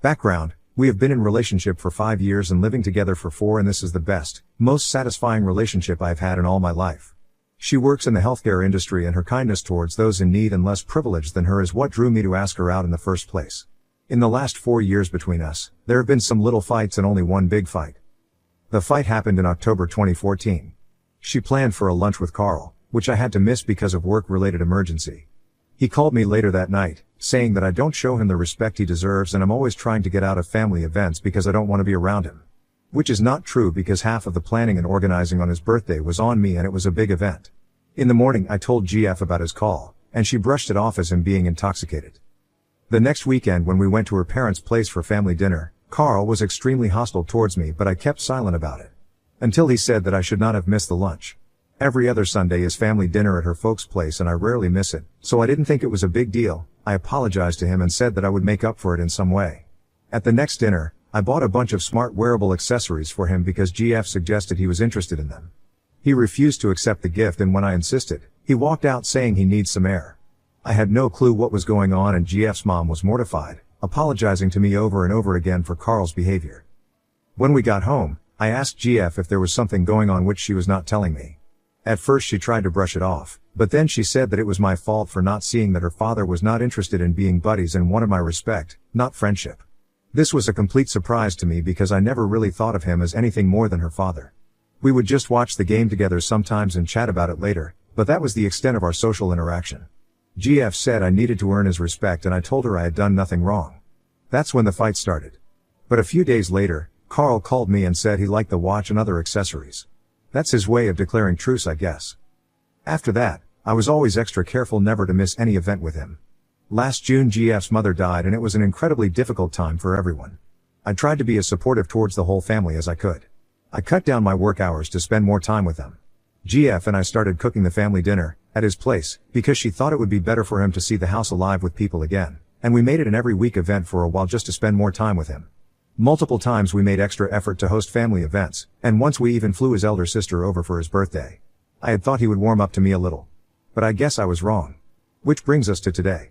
Background: we have been in relationship for 5 years and living together for 4, and this is the best, most satisfying relationship I've had in all my life. She works in the healthcare industry, and her kindness towards those in need and less privileged than her is what drew me to ask her out in the first place. In the last 4 years between us, there have been some little fights and only one big fight. The fight happened in October 2014. She planned for a lunch with Carl, which I had to miss because of work-related emergency. He called me later that night, saying that I don't show him the respect he deserves and I'm always trying to get out of family events because I don't want to be around him. Which is not true, because half of the planning and organizing on his birthday was on me and it was a big event. In the morning I told GF about his call, and she brushed it off as him being intoxicated. The next weekend when we went to her parents' place for family dinner, Carl was extremely hostile towards me, but I kept silent about it. Until he said that I should not have missed the lunch. Every other Sunday is family dinner at her folks' place and I rarely miss it, so I didn't think it was a big deal. I apologized to him and said that I would make up for it in some way. At the next dinner, I bought a bunch of smart wearable accessories for him because GF suggested he was interested in them. He refused to accept the gift, and when I insisted, he walked out saying he needs some air. I had no clue what was going on, and GF's mom was mortified, apologizing to me over and over again for Carl's behavior. When we got home, I asked GF if there was something going on which she was not telling me. At first she tried to brush it off, but then she said that it was my fault for not seeing that her father was not interested in being buddies and wanted my respect, not friendship. This was a complete surprise to me because I never really thought of him as anything more than her father. We would just watch the game together sometimes and chat about it later, but that was the extent of our social interaction. GF said I needed to earn his respect and I told her I had done nothing wrong. That's when the fight started. But a few days later, Carl called me and said he liked the watch and other accessories. That's his way of declaring truce, I guess. After that, I was always extra careful never to miss any event with him. Last June GF's mother died and it was an incredibly difficult time for everyone. I tried to be as supportive towards the whole family as I could. I cut down my work hours to spend more time with them. GF and I started cooking the family dinner at his place because she thought it would be better for him to see the house alive with people again, and we made it an every week event for a while just to spend more time with him. Multiple times we made extra effort to host family events, and once we even flew his elder sister over for his birthday. I had thought he would warm up to me a little. But I guess I was wrong. Which brings us to today.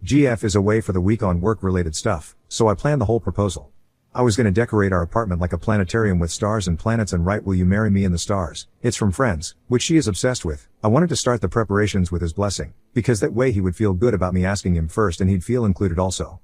GF is away for the week on work-related stuff, so I planned the whole proposal. I was gonna decorate our apartment like a planetarium with stars and planets and write "Will you marry me" in the stars. It's from Friends, which she is obsessed with. I wanted to start the preparations with his blessing, because that way he would feel good about me asking him first and he'd feel included also.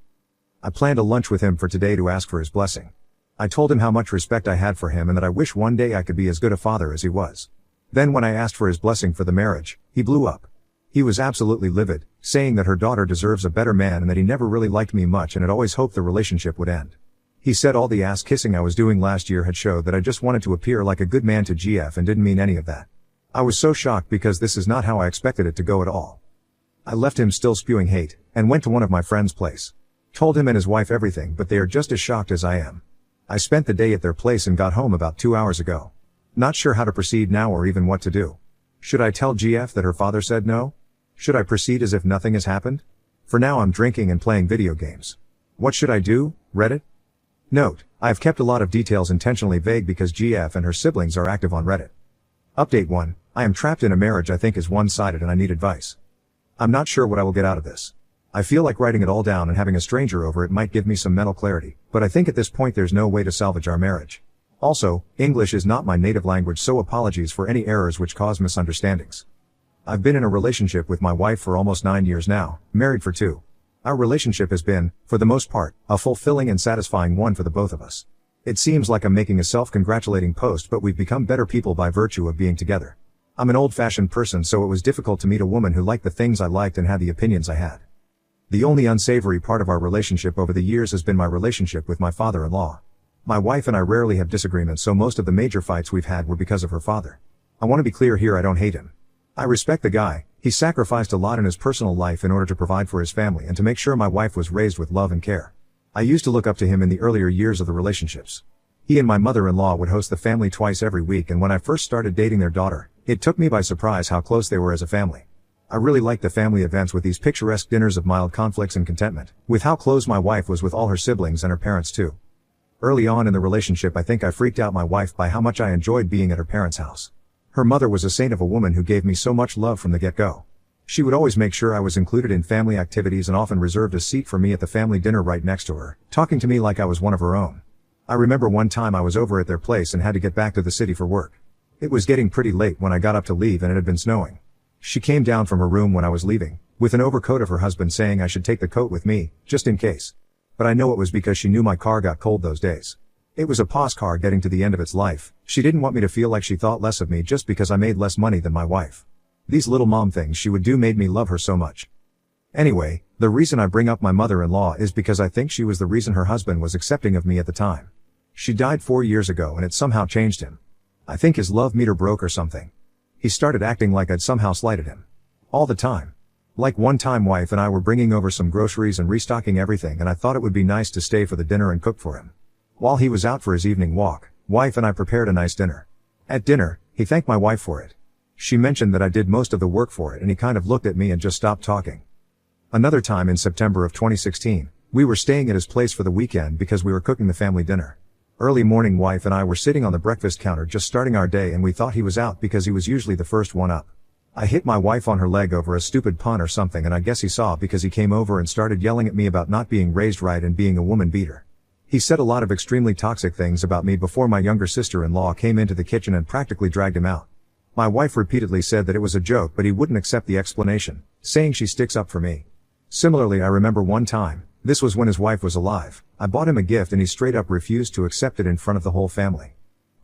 I planned a lunch with him for today to ask for his blessing. I told him how much respect I had for him and that I wish one day I could be as good a father as he was. Then when I asked for his blessing for the marriage, he blew up. He was absolutely livid, saying that her daughter deserves a better man and that he never really liked me much and had always hoped the relationship would end. He said all the ass kissing I was doing last year had showed that I just wanted to appear like a good man to GF and didn't mean any of that. I was so shocked because this is not how I expected it to go at all. I left him still spewing hate, and went to one of my friends' place. Told him and his wife everything, but they are just as shocked as I am. I spent the day at their place and got home about 2 hours ago. Not sure how to proceed now or even what to do. Should I tell GF that her father said no? Should I proceed as if nothing has happened? For now I'm drinking and playing video games. What should I do? Reddit? Note: I have kept a lot of details intentionally vague because GF and her siblings are active on Reddit. Update 1. I am trapped in a marriage I think is one-sided and I need advice. I'm not sure what I will get out of this. I feel like writing it all down and having a stranger over it might give me some mental clarity, but I think at this point there's no way to salvage our marriage. Also, English is not my native language, so apologies for any errors which cause misunderstandings. I've been in a relationship with my wife for almost 9 years now, married for 2. Our relationship has been, for the most part, a fulfilling and satisfying one for the both of us. It seems like I'm making a self-congratulating post, but we've become better people by virtue of being together. I'm an old-fashioned person, so it was difficult to meet a woman who liked the things I liked and had the opinions I had. The only unsavory part of our relationship over the years has been my relationship with my father-in-law. My wife and I rarely have disagreements, so most of the major fights we've had were because of her father. I want to be clear here, I don't hate him. I respect the guy. He sacrificed a lot in his personal life in order to provide for his family and to make sure my wife was raised with love and care. I used to look up to him in the earlier years of the relationships. He and my mother-in-law would host the family twice every week, and when I first started dating their daughter, it took me by surprise how close they were as a family. I really liked the family events with these picturesque dinners of mild conflicts and contentment, with how close my wife was with all her siblings and her parents too. Early on in the relationship I think I freaked out my wife by how much I enjoyed being at her parents' house. Her mother was a saint of a woman who gave me so much love from the get-go. She would always make sure I was included in family activities and often reserved a seat for me at the family dinner right next to her, talking to me like I was one of her own. I remember one time I was over at their place and had to get back to the city for work. It was getting pretty late when I got up to leave and it had been snowing. She came down from her room when I was leaving, with an overcoat of her husband saying I should take the coat with me, just in case. But I know it was because she knew my car got cold those days. It was a POS car getting to the end of its life. She didn't want me to feel like she thought less of me just because I made less money than my wife. These little mom things she would do made me love her so much. Anyway, the reason I bring up my mother-in-law is because I think she was the reason her husband was accepting of me at the time. She died 4 years ago and it somehow changed him. I think his love meter broke or something. He started acting like I'd somehow slighted him. All the time. Like one time wife and I were bringing over some groceries and restocking everything and I thought it would be nice to stay for the dinner and cook for him. While he was out for his evening walk, wife and I prepared a nice dinner. At dinner, he thanked my wife for it. She mentioned that I did most of the work for it and he kind of looked at me and just stopped talking. Another time in September of 2016, we were staying at his place for the weekend because we were cooking the family dinner. Early morning wife and I were sitting on the breakfast counter just starting our day and we thought he was out because he was usually the first one up. I hit my wife on her leg over a stupid pun or something and I guess he saw because he came over and started yelling at me about not being raised right and being a woman beater. He said a lot of extremely toxic things about me before my younger sister-in-law came into the kitchen and practically dragged him out. My wife repeatedly said that it was a joke but he wouldn't accept the explanation, saying she sticks up for me. Similarly, I remember one time, this was when his wife was alive, I bought him a gift and he straight up refused to accept it in front of the whole family.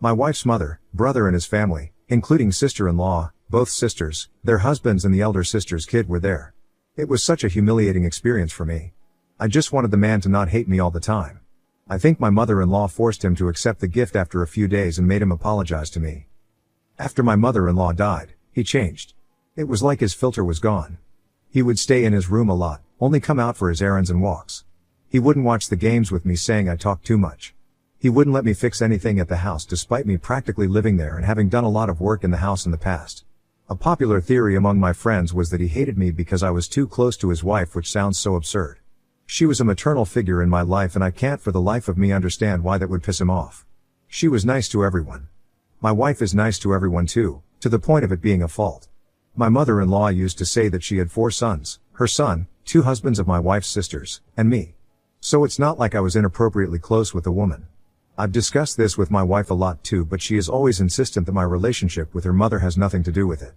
My wife's mother, brother and his family, including sister-in-law, both sisters, their husbands and the elder sister's kid were there. It was such a humiliating experience for me. I just wanted the man to not hate me all the time. I think my mother-in-law forced him to accept the gift after a few days and made him apologize to me. After my mother-in-law died, he changed. It was like his filter was gone. He would stay in his room a lot, only come out for his errands and walks. He wouldn't watch the games with me saying I talked too much. He wouldn't let me fix anything at the house despite me practically living there and having done a lot of work in the house in the past. A popular theory among my friends was that he hated me because I was too close to his wife, which sounds so absurd. She was a maternal figure in my life and I can't for the life of me understand why that would piss him off. She was nice to everyone. My wife is nice to everyone too, to the point of it being a fault. My mother-in-law used to say that she had 4 sons, her son, 2 husbands of my wife's sisters, and me. So it's not like I was inappropriately close with the woman. I've discussed this with my wife a lot too, but she is always insistent that my relationship with her mother has nothing to do with it.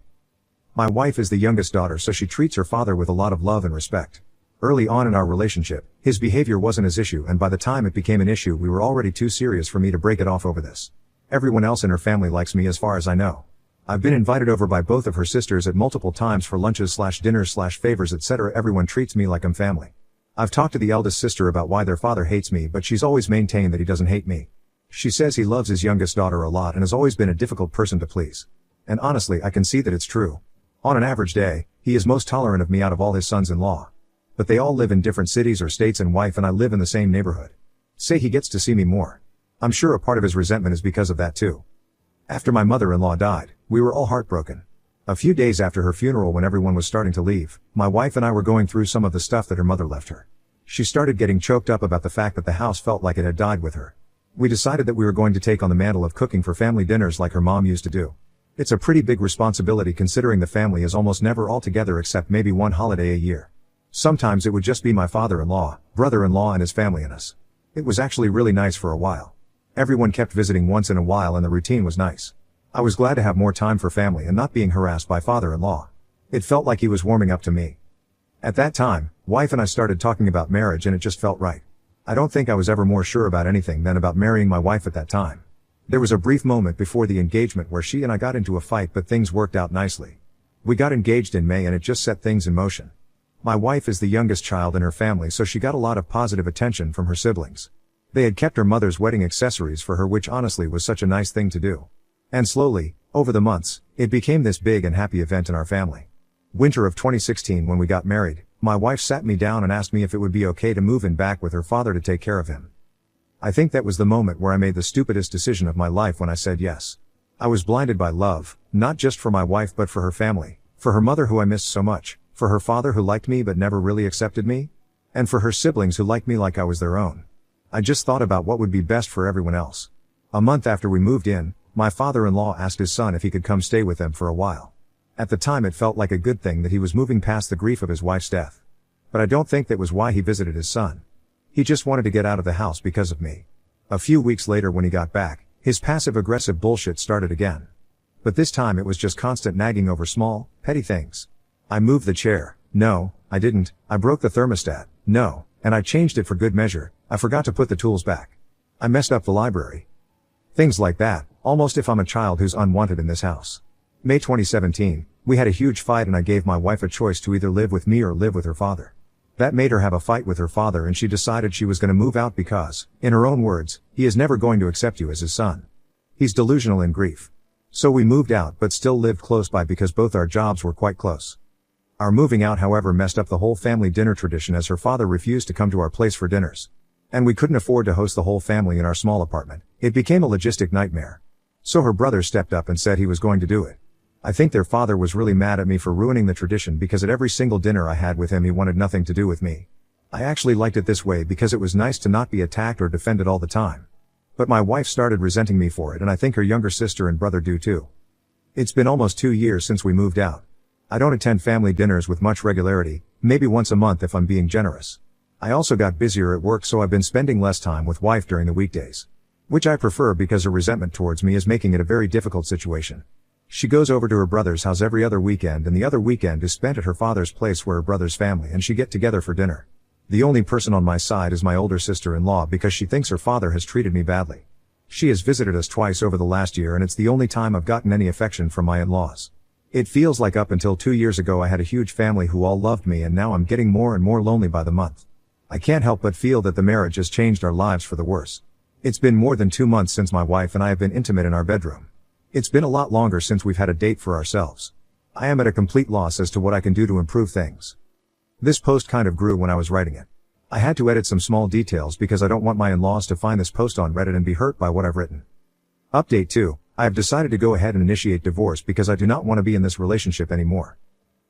My wife is the youngest daughter, so she treats her father with a lot of love and respect. Early on in our relationship, his behavior wasn't his issue, and by the time it became an issue we were already too serious for me to break it off over this. Everyone else in her family likes me as far as I know. I've been invited over by both of her sisters at multiple times for lunches/dinners/favors etc. Everyone treats me like I'm family. I've talked to the eldest sister about why their father hates me, but she's always maintained that he doesn't hate me. She says he loves his youngest daughter a lot and has always been a difficult person to please. And honestly, I can see that it's true. On an average day, he is most tolerant of me out of all his sons-in-law. But they all live in different cities or states and wife and I live in the same neighborhood. Say he gets to see me more. I'm sure a part of his resentment is because of that too. After my mother-in-law died, we were all heartbroken. A few days after her funeral, when everyone was starting to leave, my wife and I were going through some of the stuff that her mother left her. She started getting choked up about the fact that the house felt like it had died with her. We decided that we were going to take on the mantle of cooking for family dinners like her mom used to do. It's a pretty big responsibility considering the family is almost never all together except maybe one holiday a year. Sometimes it would just be my father-in-law, brother-in-law and his family and us. It was actually really nice for a while. Everyone kept visiting once in a while and the routine was nice. I was glad to have more time for family and not being harassed by father-in-law. It felt like he was warming up to me. At that time, wife and I started talking about marriage and it just felt right. I don't think I was ever more sure about anything than about marrying my wife at that time. There was a brief moment before the engagement where she and I got into a fight, but things worked out nicely. We got engaged in May and it just set things in motion. My wife is the youngest child in her family, so she got a lot of positive attention from her siblings. They had kept her mother's wedding accessories for her, which honestly was such a nice thing to do. And slowly, over the months, it became this big and happy event in our family. Winter of 2016, when we got married, my wife sat me down and asked me if it would be okay to move in back with her father to take care of him. I think that was the moment where I made the stupidest decision of my life when I said yes. I was blinded by love, not just for my wife but for her family, for her mother who I missed so much, for her father who liked me but never really accepted me, and for her siblings who liked me like I was their own. I just thought about what would be best for everyone else. A month after we moved in, my father-in-law asked his son if he could come stay with them for a while. At the time it felt like a good thing that he was moving past the grief of his wife's death. But I don't think that was why he visited his son. He just wanted to get out of the house because of me. A few weeks later when he got back, his passive-aggressive bullshit started again. But this time it was just constant nagging over small, petty things. I moved the chair. No, I didn't. I broke the thermostat. No, and I changed it for good measure. I forgot to put the tools back. I messed up the library. Things like that, almost if I'm a child who's unwanted in this house. May 2017, we had a huge fight and I gave my wife a choice to either live with me or live with her father. That made her have a fight with her father and she decided she was going to move out because, in her own words, he is never going to accept you as his son. He's delusional in grief. So we moved out but still lived close by because both our jobs were quite close. Our moving out however messed up the whole family dinner tradition as her father refused to come to our place for dinners. And we couldn't afford to host the whole family in our small apartment. It became a logistic nightmare. So her brother stepped up and said he was going to do it. I think their father was really mad at me for ruining the tradition because at every single dinner I had with him he wanted nothing to do with me. I actually liked it this way because it was nice to not be attacked or defended all the time. But my wife started resenting me for it and I think her younger sister and brother do too. It's been almost 2 years since we moved out. I don't attend family dinners with much regularity, maybe once a month if I'm being generous. I also got busier at work so I've been spending less time with wife during the weekdays. Which I prefer because her resentment towards me is making it a very difficult situation. She goes over to her brother's house every other weekend and the other weekend is spent at her father's place where her brother's family and she get together for dinner. The only person on my side is my older sister-in-law because she thinks her father has treated me badly. She has visited us twice over the last year and it's the only time I've gotten any affection from my in-laws. It feels like up until 2 years ago I had a huge family who all loved me and now I'm getting more and more lonely by the month. I can't help but feel that the marriage has changed our lives for the worse. It's been more than 2 months since my wife and I have been intimate in our bedroom. It's been a lot longer since we've had a date for ourselves. I am at a complete loss as to what I can do to improve things. This post kind of grew when I was writing it. I had to edit some small details because I don't want my in-laws to find this post on Reddit and be hurt by what I've written. Update 2. I have decided to go ahead and initiate divorce because I do not want to be in this relationship anymore.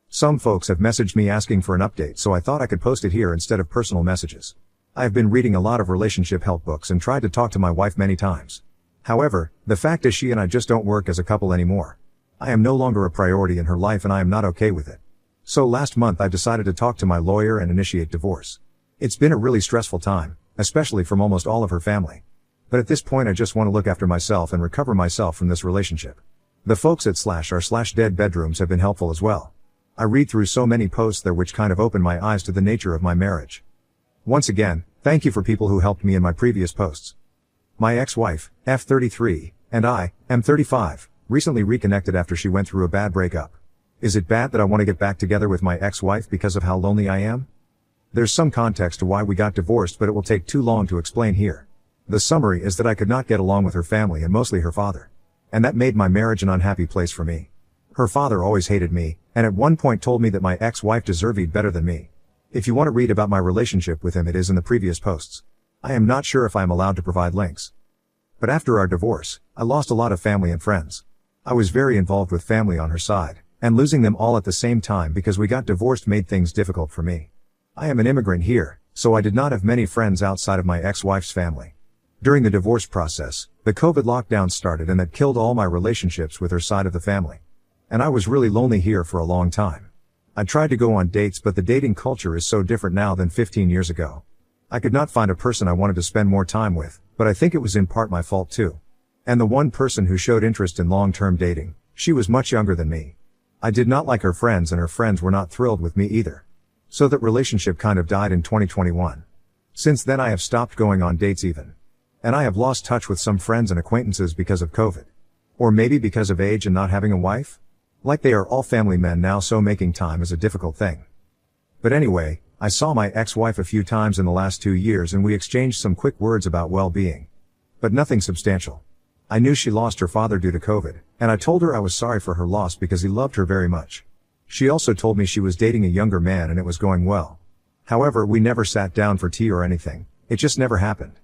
Some folks have messaged me asking for an update so I thought I could post it here instead of personal messages. I have been reading a lot of relationship help books and tried to talk to my wife many times. However, the fact is she and I just don't work as a couple anymore. I am no longer a priority in her life and I am not okay with it. So last month I decided to talk to my lawyer and initiate divorce. It's been a really stressful time, especially from almost all of her family. But at this point I just want to look after myself and recover myself from this relationship. The folks at /r/dead bedrooms have been helpful as well. I read through so many posts there which kind of opened my eyes to the nature of my marriage. Once again, thank you for people who helped me in my previous posts. My ex-wife, F33, and I, M35, recently reconnected after she went through a bad breakup. Is it bad that I want to get back together with my ex-wife because of how lonely I am? There's some context to why we got divorced but it will take too long to explain here. The summary is that I could not get along with her family and mostly her father. And that made my marriage an unhappy place for me. Her father always hated me, and at one point told me that my ex-wife deserved better than me. If you want to read about my relationship with him it is in the previous posts. I am not sure if I am allowed to provide links. But after our divorce, I lost a lot of family and friends. I was very involved with family on her side, and losing them all at the same time because we got divorced made things difficult for me. I am an immigrant here, so I did not have many friends outside of my ex-wife's family. During the divorce process, the COVID lockdown started and that killed all my relationships with her side of the family. And I was really lonely here for a long time. I tried to go on dates but the dating culture is so different now than 15 years ago. I could not find a person I wanted to spend more time with, but I think it was in part my fault too. And the one person who showed interest in long-term dating, she was much younger than me. I did not like her friends and her friends were not thrilled with me either. So that relationship kind of died in 2021. Since then I have stopped going on dates even. And I have lost touch with some friends and acquaintances because of COVID. Or maybe because of age and not having a wife? Like they are all family men now so making time is a difficult thing. But anyway, I saw my ex-wife a few times in the last 2 years and we exchanged some quick words about well-being. But nothing substantial. I knew she lost her father due to COVID, and I told her I was sorry for her loss because he loved her very much. She also told me she was dating a younger man and it was going well. However, we never sat down for tea or anything, it just never happened.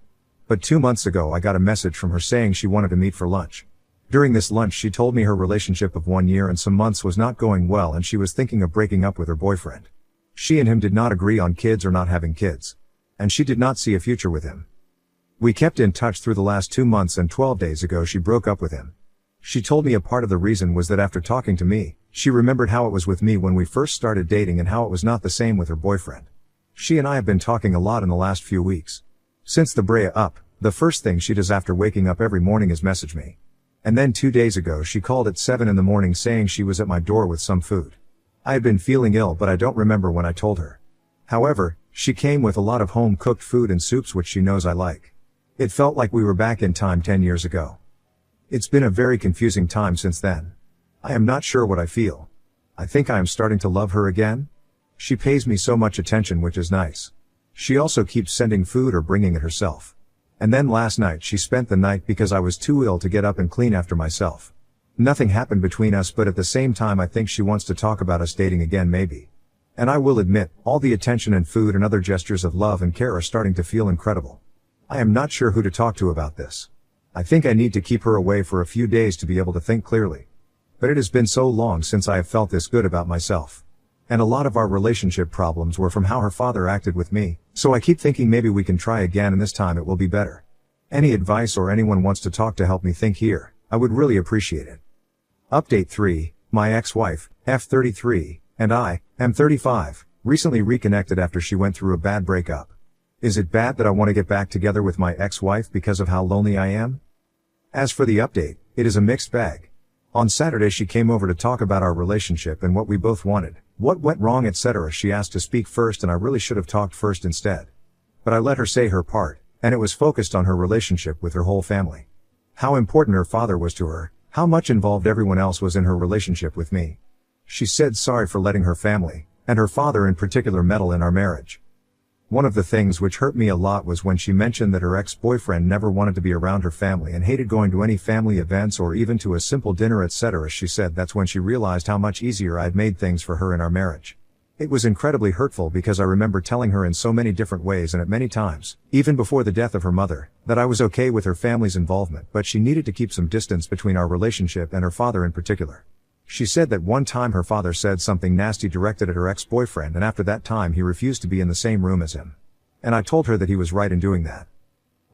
But 2 months ago I got a message from her saying she wanted to meet for lunch. During this lunch she told me her relationship of 1 year and some months was not going well and she was thinking of breaking up with her boyfriend. She and him did not agree on kids or not having kids. And she did not see a future with him. We kept in touch through the last 2 months and 12 days ago she broke up with him. She told me a part of the reason was that after talking to me, She remembered how it was with me when we first started dating and how it was not the same with her boyfriend. She and I have been talking a lot in the last few weeks. Since the break up, the first thing she does after waking up every morning is message me. And then 2 days ago she called at 7 in the morning saying she was at my door with some food. I had been feeling ill, but I don't remember when I told her. However, she came with a lot of home-cooked food and soups which she knows I like. It felt like we were back in time 10 years ago. It's been a very confusing time since then. I am not sure what I feel. I think I am starting to love her again. She pays me so much attention, which is nice. She also keeps sending food or bringing it herself. And then last night she spent the night because I was too ill to get up and clean after myself. Nothing happened between us, but at the same time I think she wants to talk about us dating again maybe. And I will admit, all the attention and food and other gestures of love and care are starting to feel incredible. I am not sure who to talk to about this. I think I need to keep her away for a few days to be able to think clearly. But it has been so long since I have felt this good about myself. And a lot of our relationship problems were from how her father acted with me, so I keep thinking maybe we can try again and this time it will be better. Any advice or anyone wants to talk to help me think here, I would really appreciate it. Update 3, my ex-wife, F33, and I, M35, recently reconnected after she went through a bad breakup. Is it bad that I want to get back together with my ex-wife because of how lonely I am? As for the update, it is a mixed bag. On Saturday she came over to talk about our relationship and what we both wanted, what went wrong, etc. She asked to speak first and I really should have talked first instead. But I let her say her part, and it was focused on her relationship with her whole family. How important her father was to her, how much involved everyone else was in her relationship with me. She said sorry for letting her family, and her father in particular, meddle in our marriage. One of the things which hurt me a lot was when she mentioned that her ex-boyfriend never wanted to be around her family and hated going to any family events or even to a simple dinner, etc. She said that's when she realized how much easier I'd made things for her in our marriage. It was incredibly hurtful because I remember telling her in so many different ways and at many times, even before the death of her mother, that I was okay with her family's involvement, but she needed to keep some distance between our relationship and her father in particular. She said that one time her father said something nasty directed at her ex-boyfriend, and after that time he refused to be in the same room as him. And I told her that he was right in doing that.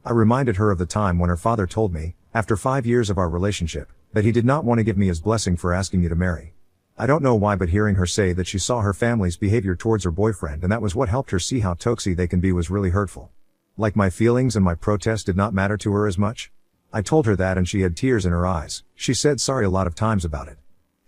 I reminded her of the time when her father told me, after 5 years of our relationship, that he did not want to give me his blessing for asking me to marry. I don't know why, but hearing her say that she saw her family's behavior towards her boyfriend and that was what helped her see how toxic they can be was really hurtful. Like my feelings and my protest did not matter to her as much. I told her that and she had tears in her eyes. She said sorry a lot of times about it.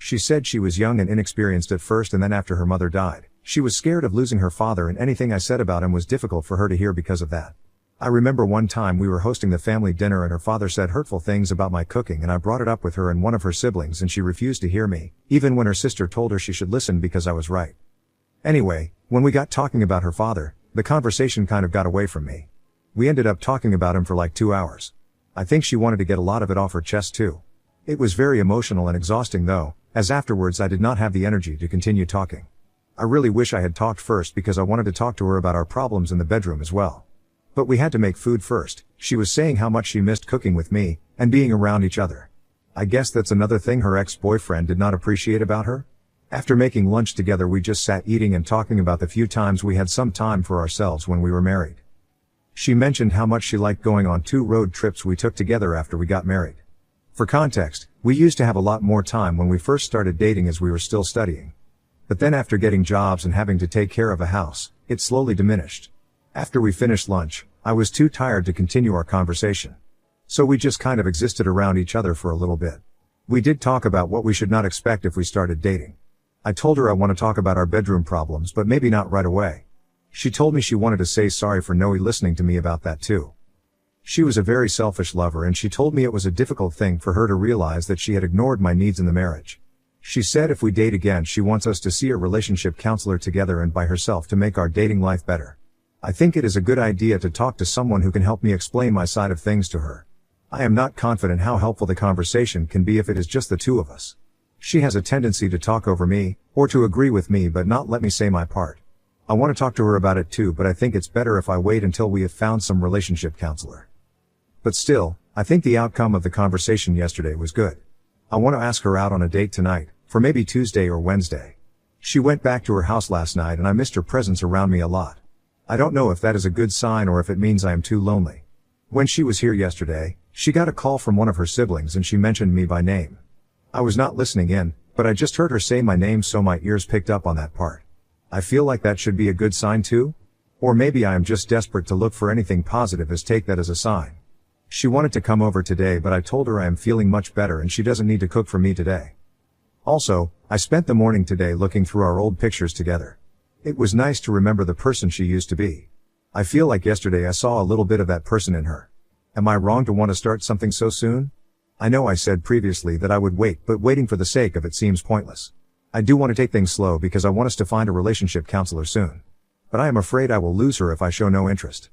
She said she was young and inexperienced at first, and then after her mother died, she was scared of losing her father, and anything I said about him was difficult for her to hear because of that. I remember one time we were hosting the family dinner and her father said hurtful things about my cooking, and I brought it up with her and one of her siblings and she refused to hear me, even when her sister told her she should listen because I was right. Anyway, when we got talking about her father, the conversation kind of got away from me. We ended up talking about him for like 2 hours. I think she wanted to get a lot of it off her chest too. It was very emotional and exhausting though, as afterwards I did not have the energy to continue talking. I really wish I had talked first because I wanted to talk to her about our problems in the bedroom as well. But we had to make food first. She was saying how much she missed cooking with me, and being around each other. I guess that's another thing her ex-boyfriend did not appreciate about her. After making lunch together we just sat eating and talking about the few times we had some time for ourselves when we were married. She mentioned how much she liked going on 2 road trips we took together after we got married. For context, we used to have a lot more time when we first started dating as we were still studying. But then after getting jobs and having to take care of a house, it slowly diminished. After we finished lunch, I was too tired to continue our conversation. So we just kind of existed around each other for a little bit. We did talk about what we should not expect if we started dating. I told her I want to talk about our bedroom problems, but maybe not right away. She told me she wanted to say sorry for Noe listening to me about that too. She was a very selfish lover and she told me it was a difficult thing for her to realize that she had ignored my needs in the marriage. She said if we date again she wants us to see a relationship counselor together and by herself to make our dating life better. I think it is a good idea to talk to someone who can help me explain my side of things to her. I am not confident how helpful the conversation can be if it is just the two of us. She has a tendency to talk over me, or to agree with me but not let me say my part. I want to talk to her about it too, but I think it's better if I wait until we have found some relationship counselor. But still, I think the outcome of the conversation yesterday was good. I want to ask her out on a date tonight, for maybe Tuesday or Wednesday. She went back to her house last night and I missed her presence around me a lot. I don't know if that is a good sign or if it means I am too lonely. When she was here yesterday, she got a call from one of her siblings and she mentioned me by name. I was not listening in, But I just heard her say my name, so my ears picked up on that part. I feel like that should be a good sign too? Or maybe I am just desperate to look for anything positive, as take that as a sign. She wanted to come over today, but I told her I am feeling much better and she doesn't need to cook for me today. Also, I spent the morning today looking through our old pictures together. It was nice to remember the person she used to be. I feel like yesterday I saw a little bit of that person in her. Am I wrong to want to start something so soon? I know I said previously that I would wait, but waiting for the sake of it seems pointless. I do want to take things slow because I want us to find a relationship counselor soon. But I am afraid I will lose her if I show no interest.